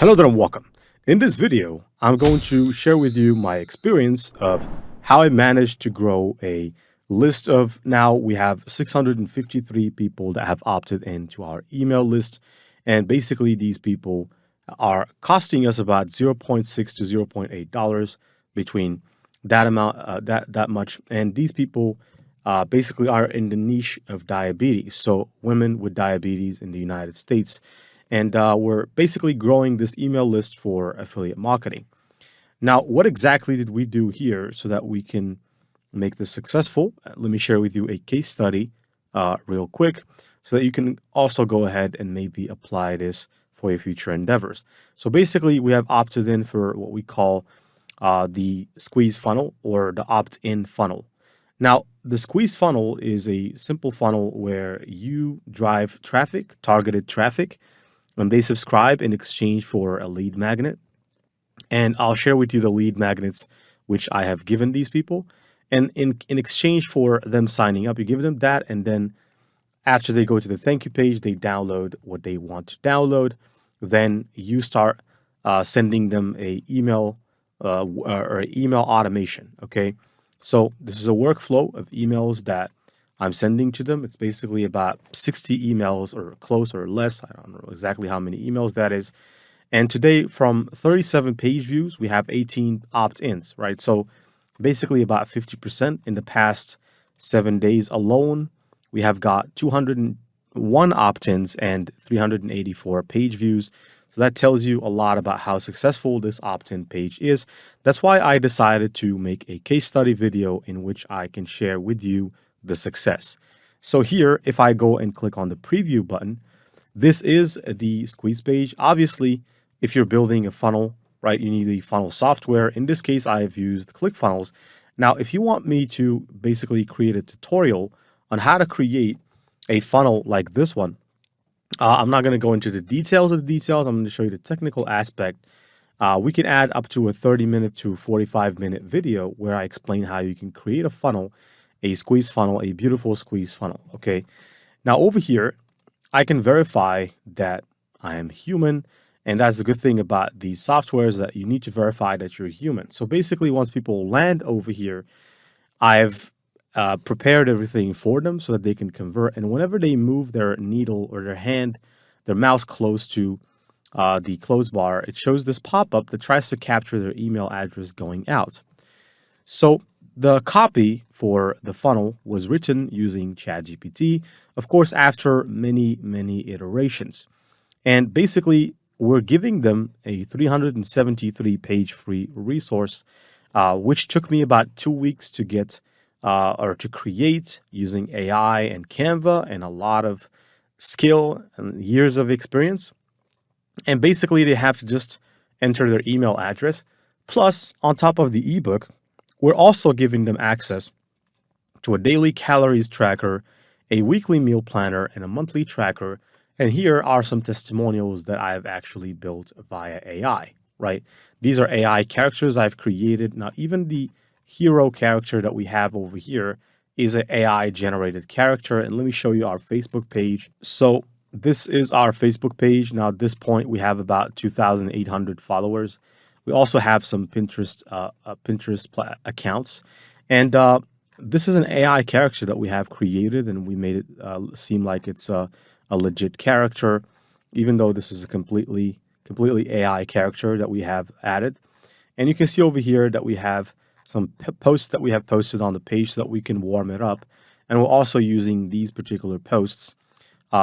Hello there and welcome. In this video, I'm going to share with you my experience of how I managed to grow a list of now we have 653 people that have opted into our email list. And basically these people are costing us about 0.6 to $0.8 between that amount, that much. And these people basically are in the niche of diabetes. So women with diabetes in the United States. And we're basically growing this email list for affiliate marketing. Now, what exactly did we do here so that we can make this successful? Let me share with you a case study real quick so that you can also go ahead and maybe apply this for your future endeavors. So basically, we have opted in for what we call the squeeze funnel or the opt-in funnel. Now, the squeeze funnel is a simple funnel where you drive traffic, targeted traffic, and they subscribe in exchange for a lead magnet. And I'll share with you the lead magnets which I have given these people. And in exchange for them signing up, you give them that. And then after they go to the thank you page, they download what they want to download. Then you start sending them a email or email automation. Okay. So this is a workflow of emails that I'm sending to them. It's basically about 60 emails or close or less. I don't know exactly how many emails that is. And today from 37 page views, we have 18 opt-ins, right? So basically about 50% in the past 7 days alone, we have got 201 opt-ins and 384 page views. So that tells you a lot about how successful this opt-in page is. That's why I decided to make a case study video in which I can share with you the success. So here, if I go and click on the preview button, this is the squeeze page. Obviously, if you're building a funnel, right, you need the funnel software. In this case, I've used ClickFunnels. Now, if you want me to basically create a tutorial on how to create a funnel like this one, I'm not going to go into the details of the details. I'm going to show you the technical aspect. We can add up to a 30-minute to 45-minute video where I explain how you can create a funnel, a squeeze funnel, a beautiful squeeze funnel. Okay. Now over here, I can verify that I am human. And that's the good thing about these softwares, that you need to verify that you're human. So basically, once people land over here, I've prepared everything for them so that they can convert. And whenever they move their needle or their hand, their mouse close to the close bar, it shows this pop-up that tries to capture their email address going out. So the copy for the funnel was written using ChatGPT, of course, after many, many iterations. And basically, we're giving them a 373-page free resource, which took me about 2 weeks to get or to create using AI and Canva and a lot of skill and years of experience. And basically, they have to just enter their email address. Plus, on top of the ebook, we're also giving them access to a daily calories tracker, a weekly meal planner, and a monthly tracker. And here are some testimonials that I've actually built via AI, right? These are AI characters I've created. Now, even the hero character that we have over here is an AI generated character. And let me show you our Facebook page. So this is our Facebook page. Now, at this point, we have about 2,800 followers. We also have some Pinterest accounts. And this is an AI character that we have created, and we made it seem like it's a legit character, even though this is a completely AI character that we have added. And you can see over here that we have some posts that we have posted on the page so that we can warm it up. And we're also using these particular posts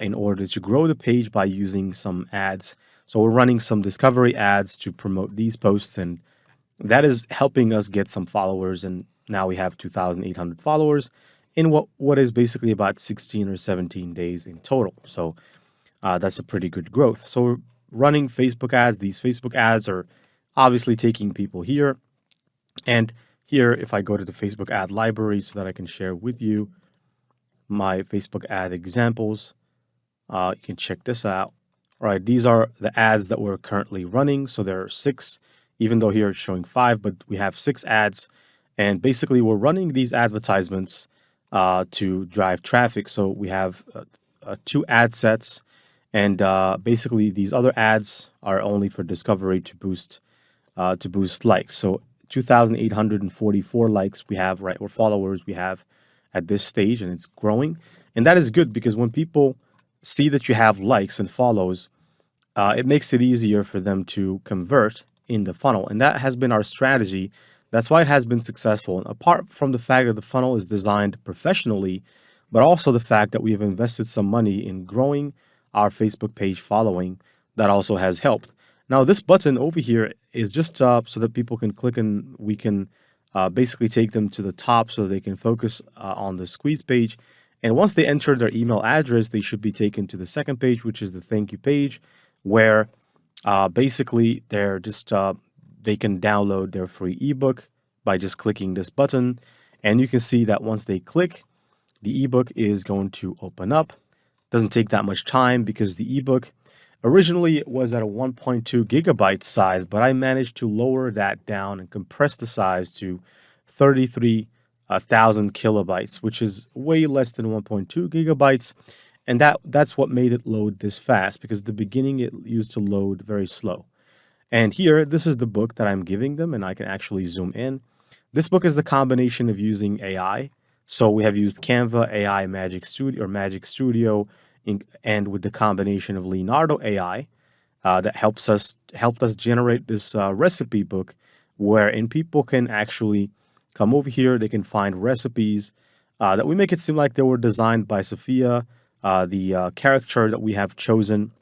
in order to grow the page by using some ads. So we're running some discovery ads to promote these posts, and that is helping us get some followers. And now we have 2,800 followers in what is basically about 16 or 17 days in total. So that's a pretty good growth. So we're running Facebook ads. These Facebook ads are obviously taking people here. And here, if I go to the Facebook ad library so that I can share with you my Facebook ad examples, you can check this out. All right, these are the ads that we're currently running. So there are 6, even though here it's showing 5, but we have 6 ads. And basically, we're running these advertisements to drive traffic. So we have 2 ad sets, And basically, these other ads are only for discovery to boost likes. So 2,844 likes we have, right, or followers we have at this stage, and it's growing. And that is good because when people see that you have likes and follows, it makes it easier for them to convert in the funnel. And that has been our strategy. That's why it has been successful. And apart from the fact that the funnel is designed professionally, but also the fact that we have invested some money in growing our Facebook page following, that also has helped. Now, this button over here is just so that people can click and we can basically take them to the top so they can focus on the squeeze page. And once they enter their email address, they should be taken to the second page, which is the thank you page, where basically they can download their free ebook by just clicking this button. And you can see that once they click, the ebook is going to open up. Doesn't take that much time because the ebook originally it was at a 1.2 gigabyte size, but I managed to lower that down and compress the size to 33,000 kilobytes, which is way less than 1.2 gigabytes. And that's what made it load this fast, because at the beginning it used to load very slow. And here, this is the book that I'm giving them, and I can actually zoom in. This book is the combination of using AI. So we have used Canva AI Magic Studio or Magic Studio, and with the combination of Leonardo AI that helped us generate this recipe book, wherein people can actually come over here. They can find recipes that we make it seem like they were designed by Sophia, the character that we have chosen.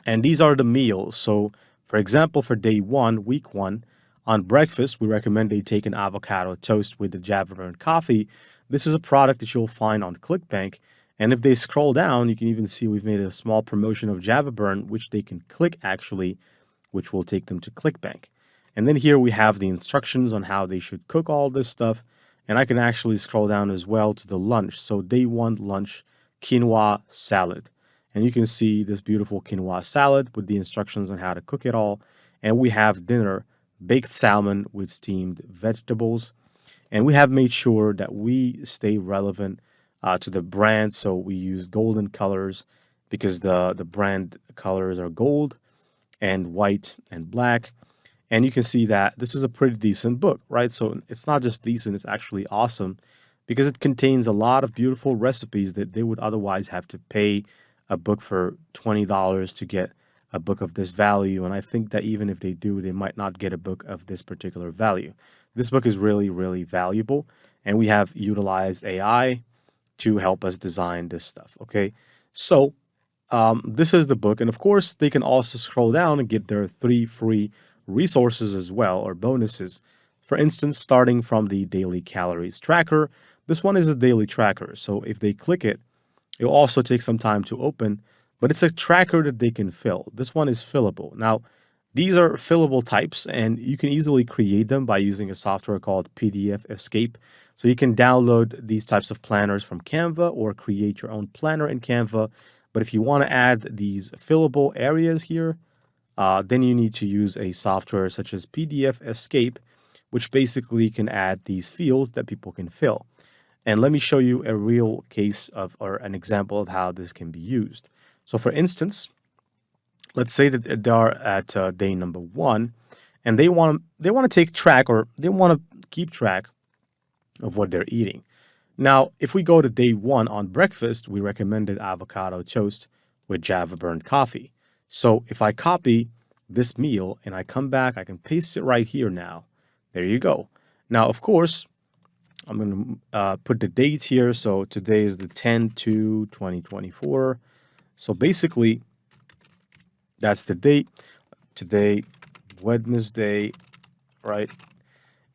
And these are the meals. So, for example, for day one, week one, on breakfast, we recommend they take an avocado toast with the Java burnt coffee. This is a product that you'll find on ClickBank. And if they scroll down, you can even see we've made a small promotion of Java burn, which they can click actually, which will take them to ClickBank. And then here we have the instructions on how they should cook all this stuff. And I can actually scroll down as well to the lunch. So day one lunch, quinoa salad. And you can see this beautiful quinoa salad with the instructions on how to cook it all. And we have dinner, baked salmon with steamed vegetables. And we have made sure that we stay relevant to the brand. So we use golden colors because the brand colors are gold and white and black. And you can see that this is a pretty decent book, right? So it's not just decent, it's actually awesome because it contains a lot of beautiful recipes that they would otherwise have to pay a book for $20 to get a book of this value. And I think that even if they do, they might not get a book of this particular value. This book is really, really valuable. And we have utilized AI to help us design this stuff. Okay. So this is the book. And of course, they can also scroll down and get their 3 free resources as well, or bonuses. For instance, starting from the daily calories tracker. This one is a daily tracker. So if they click it, it'll also take some time to open, but it's a tracker that they can fill. This one is fillable. Now, these are fillable types, and you can easily create them by using a software called PDF Escape. So you can download these types of planners from Canva or create your own planner in Canva. But if you want to add these fillable areas here, then you need to use a software such as PDF Escape, which basically can add these fields that people can fill. And let me show you a real case of, or an example of how this can be used. So for instance, let's say that they are at day number 1, and they want to take track, or they want to keep track of what they're eating. Now, if we go to day 1 on breakfast, we recommended avocado toast with Java burnt coffee. So if I copy this meal and I come back, I can paste it right here now. There you go. Now, of course, I'm going to put the date here. So today is the 10/2/2024. So basically, that's the date. Today, Wednesday, right?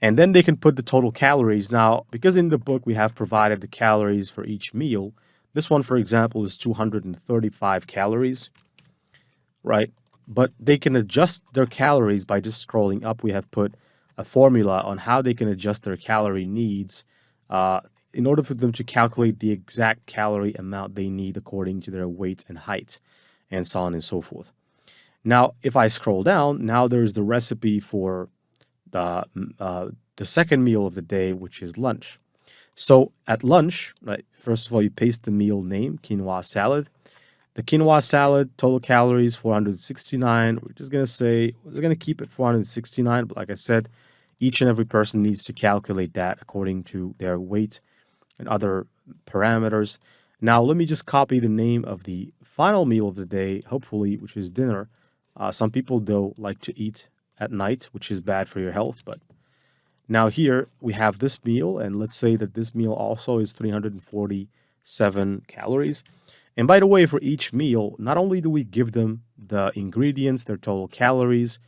And then they can put the total calories. Now, because in the book we have provided the calories for each meal, this one, for example, is 235 calories, right? But they can adjust their calories by just scrolling up. We have put a formula on how they can adjust their calorie needs in order for them to calculate the exact calorie amount they need according to their weight and height, and so on and so forth. Now, if I scroll down, now there's the recipe for the second meal of the day, which is lunch. So at lunch, right, first of all, you paste the meal name, quinoa salad. The quinoa salad, total calories 469. We're just gonna say we're gonna keep it 469, but like I said, each and every person needs to calculate that according to their weight and other parameters. Now, let me just copy the name of the final meal of the day, hopefully, which is dinner. Some people do like to eat at night, which is bad for your health, but now here we have this meal, and let's say that this meal also is 347 calories. And by the way, for each meal, not only do we give them the ingredients, their total calories,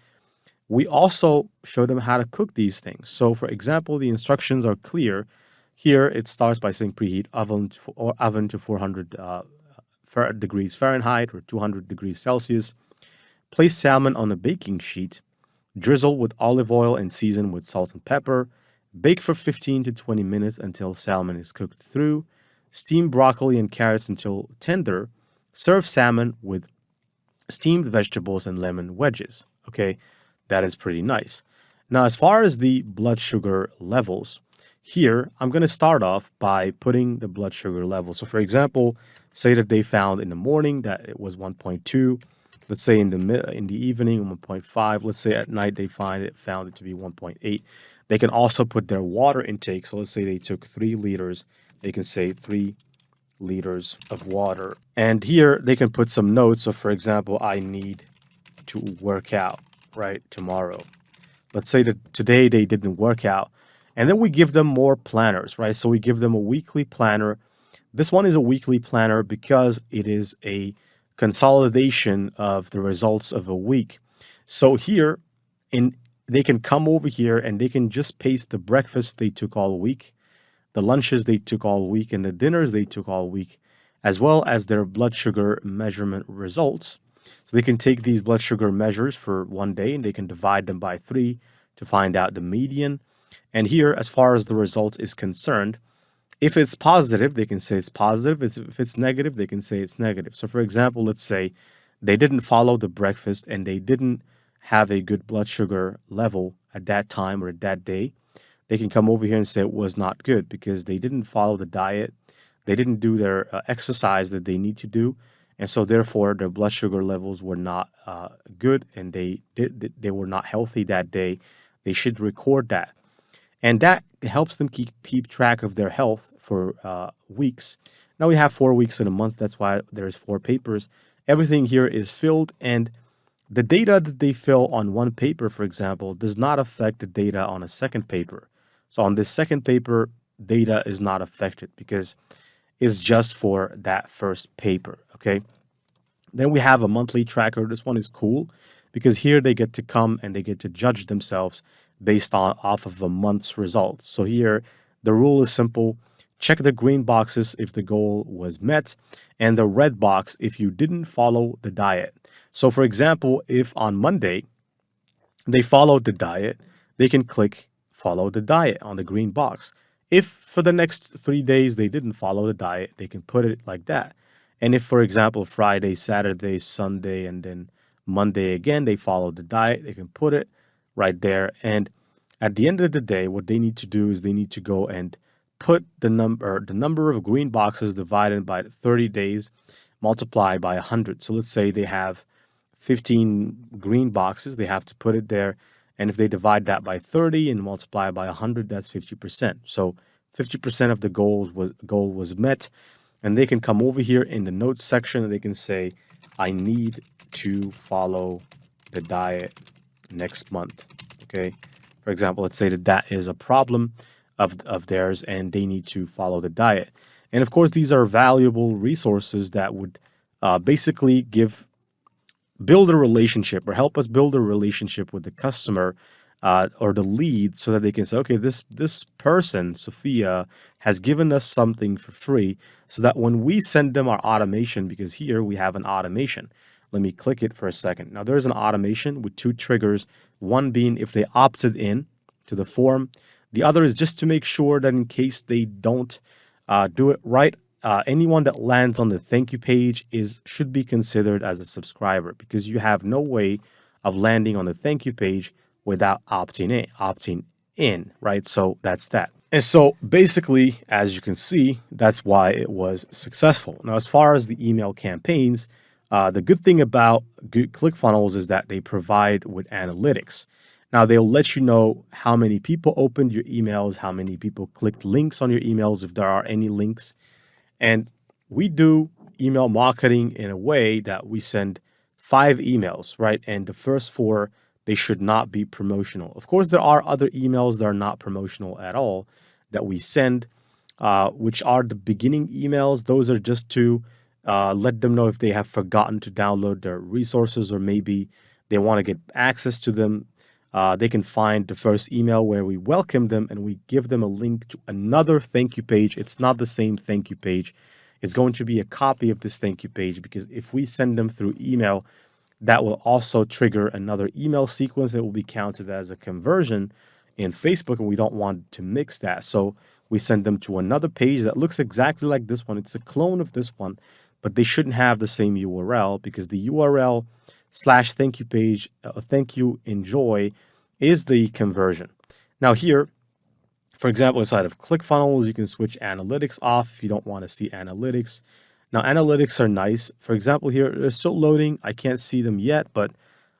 we also show them how to cook these things. So for example, the instructions are clear. Here it starts by saying preheat oven to 400 degrees Fahrenheit or 200 degrees Celsius. Place salmon on a baking sheet. Drizzle with olive oil and season with salt and pepper. Bake for 15 to 20 minutes until salmon is cooked through. Steam broccoli and carrots until tender. Serve salmon with steamed vegetables and lemon wedges. Okay, that is pretty nice. Now, as far as the blood sugar levels, here I'm going to start off by putting the blood sugar level. So, for example, say that they found in the morning that it was 1.2. Let's say in the evening 1.5. Let's say at night they found it to be 1.8. They can also put their water intake. So let's say they took 3 liters. They can say 3 liters of water. And here they can put some notes. So for example, I need to work out, right, tomorrow. Let's say that today they didn't work out. And then we give them more planners, right? So we give them a weekly planner. This one is a weekly planner because it is a consolidation of the results of a week. So here, they can come over here and they can just paste the breakfast they took all week, the lunches they took all week, and the dinners they took all week, as well as their blood sugar measurement results. So they can take these blood sugar measures for one day and they can divide them by 3 to find out the median. And here, as far as the result is concerned, if it's positive, they can say it's positive. If it's negative, they can say it's negative. So for example, let's say they didn't follow the breakfast and they didn't have a good blood sugar level at that time or at that day. They can come over here and say it was not good because they didn't follow the diet. They didn't do their exercise that they need to do. And so therefore, their blood sugar levels were not good and they were not healthy that day. They should record that. And that helps them keep track of their health for weeks. Now we have 4 weeks in a month. That's why there's 4 papers. Everything here is filled, and the data that they fill on one paper, for example, does not affect the data on a second paper. So on this second paper, data is not affected because it's just for that first paper, okay? Then we have a monthly tracker. This one is cool because here they get to come and they get to judge themselves based off of a month's results. So here, the rule is simple. Check the green boxes if the goal was met, and the red box if you didn't follow the diet. So for example, if on Monday they followed the diet, they can click follow the diet on the green box. If for the next 3 days they didn't follow the diet, they can put it like that. And if, for example, Friday, Saturday, Sunday, and then Monday again, they followed the diet, they can put it right there. And at the end of the day, what they need to do is they need to go and put the number of green boxes divided by 30 days multiplied by 100. So let's say they have 15 green boxes, they have to put it there. And if they divide that by 30 and multiply by 100, that's 50%. So 50% of the goal was met. And they can come over here in the notes section and they can say, I need to follow the diet next month. Okay. For example, let's say that is a problem of theirs and they need to follow the diet. And of course, these are valuable resources that would basically build a relationship or help us build a relationship with the customer or the lead so that they can say, okay, this person, Sophia, has given us something for free so that when we send them our automation, because here we have an automation. Let me click it for a second. Now there's an automation with 2 triggers, one being if they opted in to the form. The other is just to make sure that in case they don't do it right, anyone that lands on the thank you page should be considered as a subscriber because you have no way of landing on the thank you page without opting in, right? So that's that. And so basically, as you can see, that's why it was successful. Now, as far as the email campaigns, the good thing about good ClickFunnels is that they provide with analytics. Now, they'll let you know how many people opened your emails, how many people clicked links on your emails, if there are any links. And we do email marketing in a way that we send 5 emails, right? And the first 4, they should not be promotional. Of course, there are other emails that are not promotional at all that we send, which are the beginning emails. Those are just to let them know if they have forgotten to download their resources or maybe they want to get access to them. They can find the first email where we welcome them and we give them a link to another thank you page. It's not the same thank you page. It's going to be a copy of this thank you page because if we send them through email, that will also trigger another email sequence that will be counted as a conversion in Facebook, and we don't want to mix that. So we send them to another page that looks exactly like this one. It's a clone of this one, but they shouldn't have the same URL because the URL / thank you page, thank you, enjoy is the conversion. Now here, for example, inside of ClickFunnels, you can switch analytics off if you don't want to see analytics. Now, analytics are nice. For example, here, they're still loading. I can't see them yet, but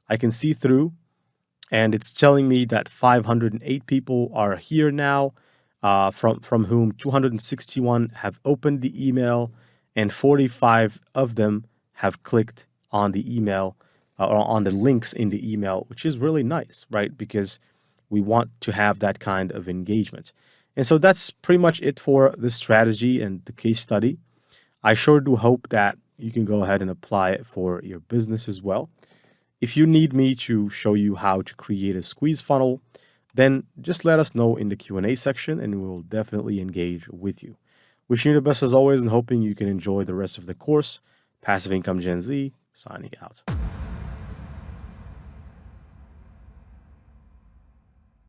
I can see through. And it's telling me that 508 people are here now, from whom 261 have opened the email, and 45 of them have clicked on the email or on the links in the email, which is really nice, right? Because we want to have that kind of engagement. And so that's pretty much it for this strategy and the case study. I sure do hope that you can go ahead and apply it for your business as well. If you need me to show you how to create a squeeze funnel, then just let us know in the Q&A section and we will definitely engage with you. Wishing you the best as always and hoping you can enjoy the rest of the course. Passive Income Gen Z, signing out.